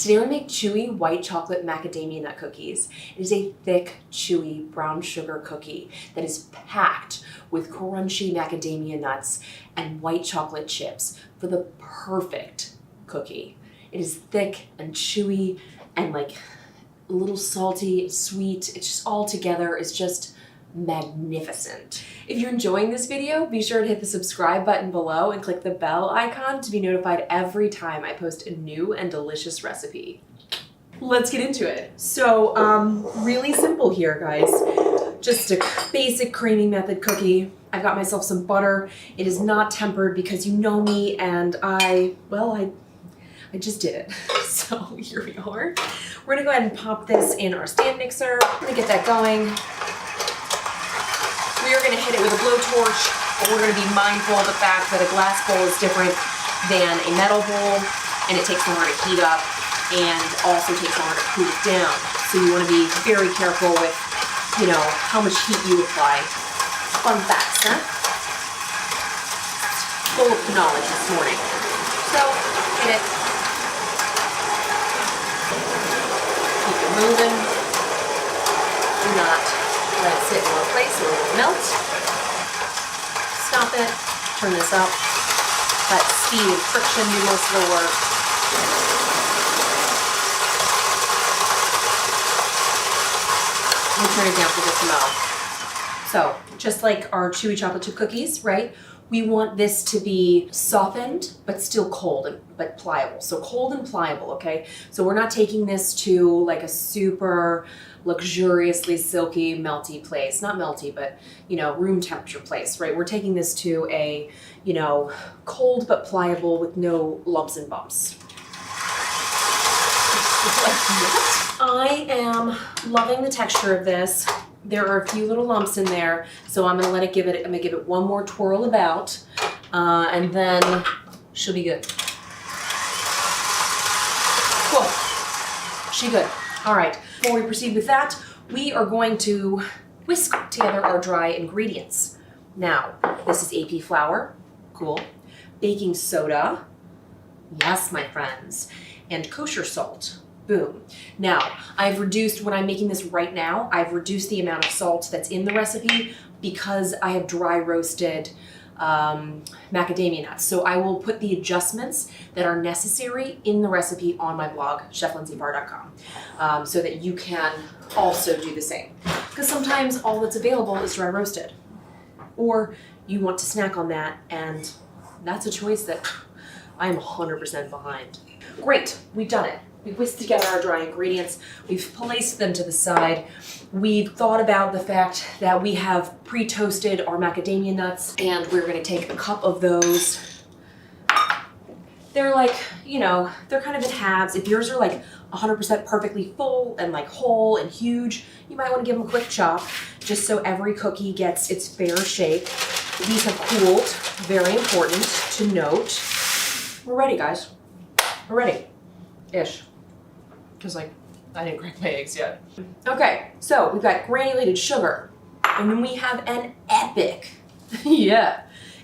Today we're gonna make chewy white chocolate macadamia nut cookies. It is a thick, chewy brown sugar cookie that is packed with crunchy macadamia nuts and white chocolate chips for the perfect cookie. It is thick and chewy and like a little salty, sweet. It's just all together. It's just magnificent. If you're enjoying this video, be sure to hit the subscribe button below and click the bell icon to be notified every time I post a new and delicious recipe. Let's get into it. So, really simple here, guys. Just a basic creaming method cookie. I've got myself some butter. It is not tempered because you know me and I just did it. So here we are. We're gonna go ahead and pop this in our stand mixer. I'm gonna get that going. We are gonna hit it with a blowtorch, but we're gonna be mindful of the fact that a glass bowl is different than a metal bowl, and it takes longer to heat up and also takes longer to cool it down. So you wanna be very careful with, you know, how much heat you apply. Fun facts, huh? Full of knowledge this morning. So, hit it. Keep it moving. Do not let it sit in one place or it will melt. Stop it, turn this up. Let speed and friction do most of the work. And turn it down for just a moment. So, just like our chewy chocolate chip cookies, right? We want this to be softened, but still cold, but pliable. So cold and pliable, okay? So we're not taking this to like a super luxuriously silky, melty place. Not melty, but, you know, room temperature place, right? We're taking this to a, you know, cold but pliable with no lumps and bumps. I am loving the texture of this. There are a few little lumps in there, so I'm gonna let it I'm gonna give it one more twirl about, and then she'll be good. Cool, she good. All right, before we proceed with that, we are going to whisk together our dry ingredients. Now, this is AP flour, cool, baking soda, yes, my friends, and kosher salt. Boom. Now, I've reduced, when I'm making this right now, I've reduced the amount of salt that's in the recipe because I have dry roasted macadamia nuts. So I will put the adjustments that are necessary in the recipe on my blog, cheflindsaybarr.com, so that you can also do the same. Because sometimes all that's available is dry roasted. Or you want to snack on that, and that's a choice that I'm 100% behind. Great, we've done it. We've whisked together our dry ingredients. We've placed them to the side. We've thought about the fact that we have pre-toasted our macadamia nuts, and we're gonna take a cup of those. They're like, you know, they're kind of in halves. If yours are like 100% perfectly full and like whole and huge, you might wanna give them a quick chop, just so every cookie gets its fair shake. These have cooled, very important to note. We're ready, guys. We're ready, ish. Because like, I didn't crack my eggs yet. Okay, so we've got granulated sugar, and then we have an epic, an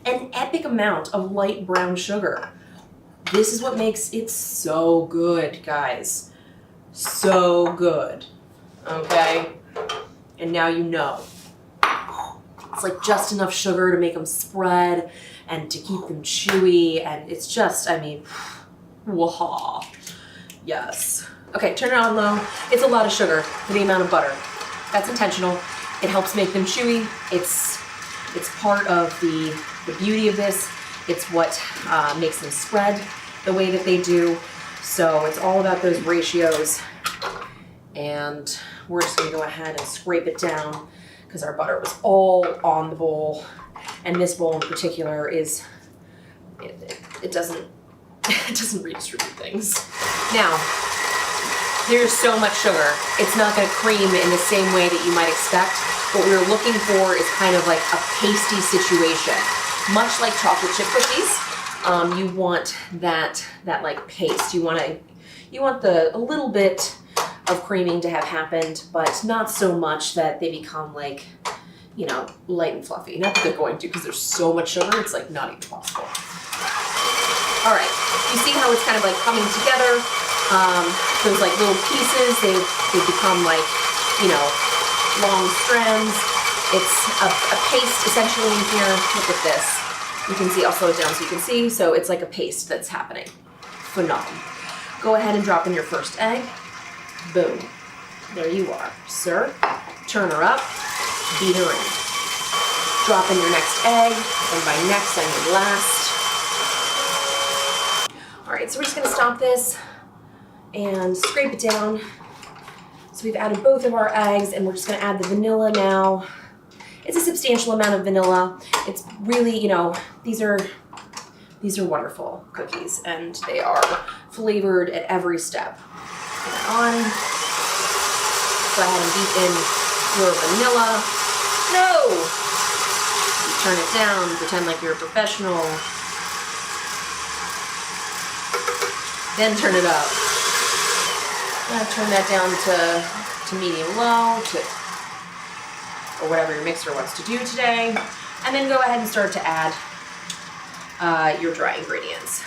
epic amount of light brown sugar. This is what makes it so good, guys. So good, okay? And now you know. It's like just enough sugar to make them spread and to keep them chewy, and it's just, I mean, waha, yes. Okay, turn it on low. It's a lot of sugar for the amount of butter. That's intentional. It helps make them chewy. It's part of the beauty of this. It's what makes them spread the way that they do. So it's all about those ratios. And we're just gonna go ahead and scrape it down because our butter was all on the bowl. And this bowl in particular is, it doesn't redistribute things. Now, there's so much sugar. It's not gonna cream in the same way that you might expect. What we're looking for is kind of like a pasty situation. Much like chocolate chip cookies, you want that like paste. You want a little bit of creaming to have happened, but not so much that they become like, you know, light and fluffy. Not that they're going to, because there's so much sugar, it's like not even possible. All right, you see how it's kind of like coming together? Those like little pieces, they become like, you know, long strands. It's a paste essentially in here. Look at this. You can see, I'll slow it down so you can see. So it's like a paste that's happening. Phenomenal. Go ahead and drop in your first egg. Boom. There you are, sir. Turn her up, beat her in. Drop in your next egg, and by next I mean last. All right, so we're just gonna stop this and scrape it down. So we've added both of our eggs, and we're just gonna add the vanilla now. It's a substantial amount of vanilla. It's really, you know, these are wonderful cookies, and they are flavored at every step. Put that on. Go ahead and beat in your vanilla. No! You turn it down, pretend like you're a professional. Then turn it up. Turn that down to medium low, or whatever your mixer wants to do today. And then go ahead and start to add your dry ingredients.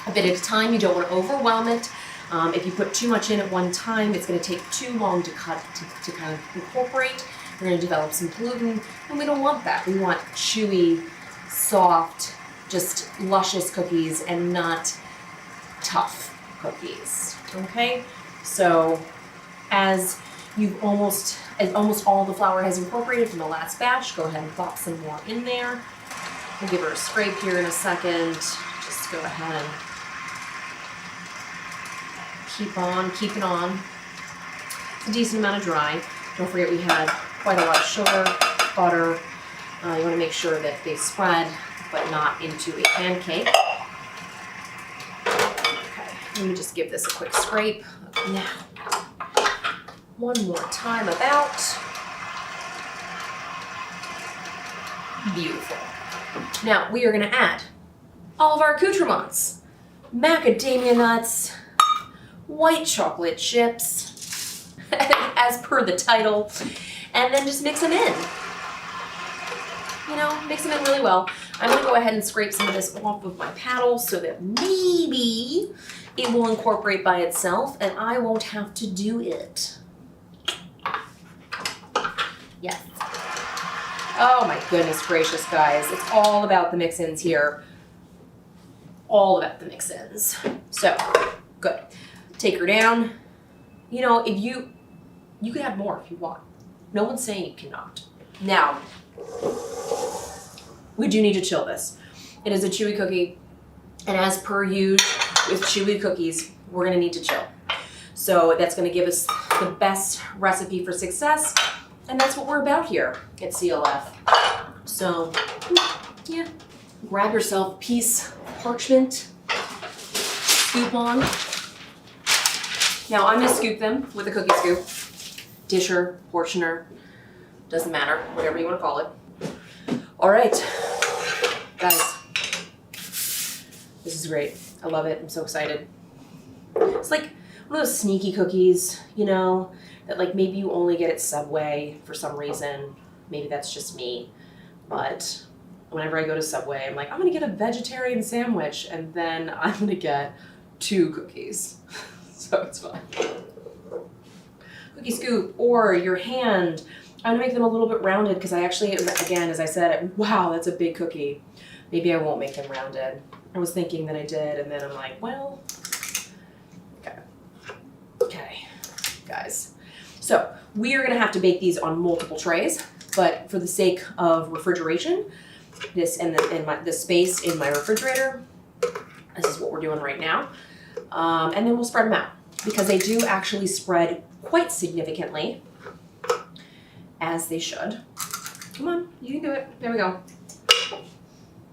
A bit at a time, you don't want to overwhelm it. If you put too much in at one time, it's going to take too long to cut, to kind of incorporate. You're going to develop some gluten, and we don't want that. We want chewy, soft, just luscious cookies and not tough cookies, okay? So as almost all the flour has incorporated from the last batch, go ahead and plop some more in there. We'll give her a scrape here in a second. Just go ahead and keep on keeping on. It's a decent amount of dry. Don't forget we had quite a lot of sugar, butter. You want to make sure that they spread, but not into a pancake. Okay, let me just give this a quick scrape. Now, one more time about. Beautiful. Now we are going to add all of our accoutrements. Macadamia nuts, white chocolate chips, as per the title, and then just mix them in. You know, mix them in really well. I'm going to go ahead and scrape some of this off of my paddle so that maybe it will incorporate by itself and I won't have to do it. Yes. Oh my goodness gracious, guys. It's all about the mix-ins here. All about the mix-ins. So, good. Take her down. You know, if you can have more if you want. No one's saying you cannot. Now, we do need to chill this. It is a chewy cookie, and as per usual with chewy cookies, we're gonna need to chill. So that's gonna give us the best recipe for success, and that's what we're about here at CLF. So, yeah, grab yourself a piece of parchment, scoop on. Now I'm gonna scoop them with a cookie scoop, disher, portioner, doesn't matter, whatever you wanna call it. All right, guys, this is great. I love it, I'm so excited. It's like one of those sneaky cookies, you know, that like maybe you only get at Subway for some reason. Maybe that's just me, but whenever I go to Subway, I'm like, I'm gonna get a vegetarian sandwich and then I'm gonna get 2 cookies. So it's fun. Cookie scoop or your hand. I'm gonna make them a little bit rounded because I actually, again, as I said, wow, that's a big cookie. Maybe I won't make them rounded. I was thinking that I did, and then I'm like, well, okay. Okay, guys. So we are gonna have to bake these on multiple trays, but for the sake of refrigeration, this and the space in my refrigerator, this is what we're doing right now. And then we'll spread them out because they do actually spread quite significantly, as they should. Come on, you can do it. There we go.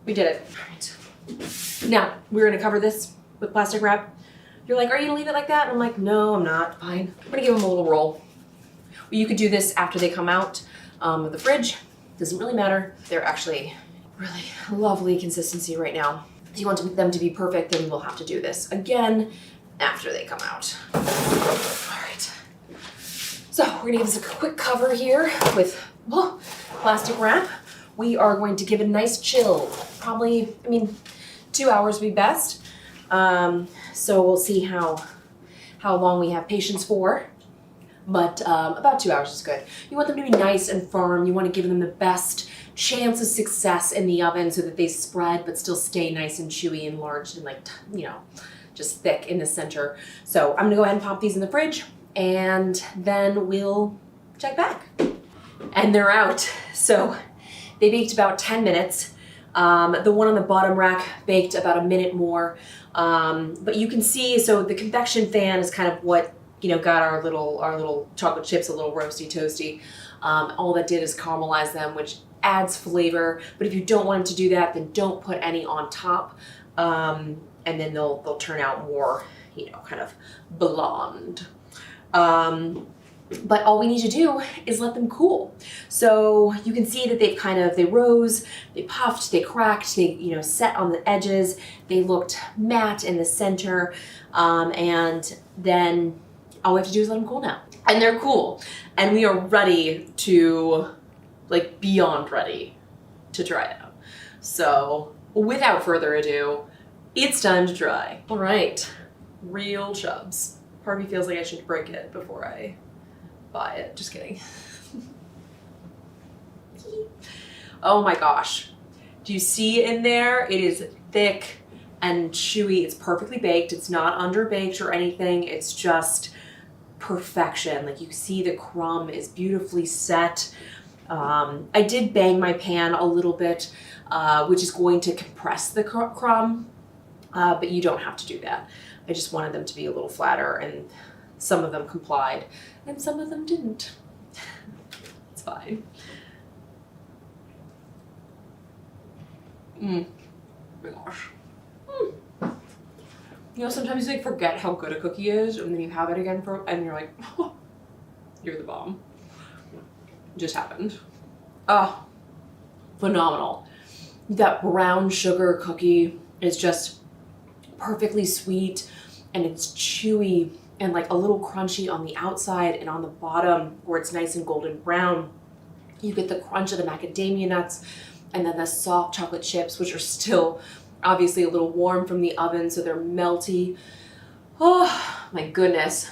We did it. All right. Now, we're gonna cover this with plastic wrap. You're like, are you gonna leave it like that? And I'm like, no, I'm not. Fine. I'm gonna give them a little roll. Well, you could do this after they come out of the fridge. Doesn't really matter. They're actually really lovely consistency right now. If you want them to be perfect, then we'll have to do this again after they come out. All right. So we're gonna give this a quick cover here with plastic wrap. We are going to give it a nice chill. Probably, 2 hours would be best. So we'll see how how long we have patience for, but about 2 hours is good. You want them to be nice and firm. You want to give them the best chance of success in the oven so that they spread but still stay nice and chewy and large and, like, you know, just thick in the center. So I'm gonna go ahead and pop these in the fridge, and then we'll check back. And they're out. So they baked about 10 minutes. The one on the bottom rack baked about a minute more. But you can see, so the convection fan is kind of what, you know, got our little chocolate chips a little roasty toasty. All that did is caramelize them, which adds flavor. But if you don't want to do that, then don't put any on top. And then they'll turn out more, you know, kind of blonde. But all we need to do is let them cool. So you can see that they rose, they puffed, they cracked, they, you know, set on the edges. They looked matte in the center. And then all we have to do is let them cool now. And they're cool. And we are ready to, like, beyond ready to try it out. So without further ado, it's time to try. All right, real chubs. Part of me feels like I should break it before I buy it. Just kidding. Oh my gosh. Do you see in there? It is thick and chewy. It's perfectly baked. It's not underbaked or anything. It's just perfection. Like, you see the crumb is beautifully set. I did bang my pan a little bit, which is going to compress the crumb. But you don't have to do that. I just wanted them to be a little flatter, and some of them complied and some of them didn't. It's fine. Oh my gosh. You know, sometimes you, like, forget how good a cookie is, and then you have it again and you're like, oh, you're the bomb. It just happened. Oh, phenomenal. That brown sugar cookie is just perfectly sweet, and it's chewy and, like, a little crunchy on the outside, and on the bottom where it's nice and golden brown, you get the crunch of the macadamia nuts, and then the soft chocolate chips, which are still obviously a little warm from the oven, so they're melty. Oh my goodness.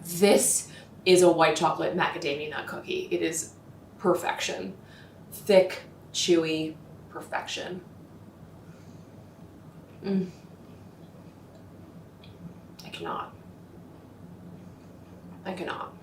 This is a white chocolate macadamia nut cookie. It is perfection. Thick, chewy, perfection. I cannot.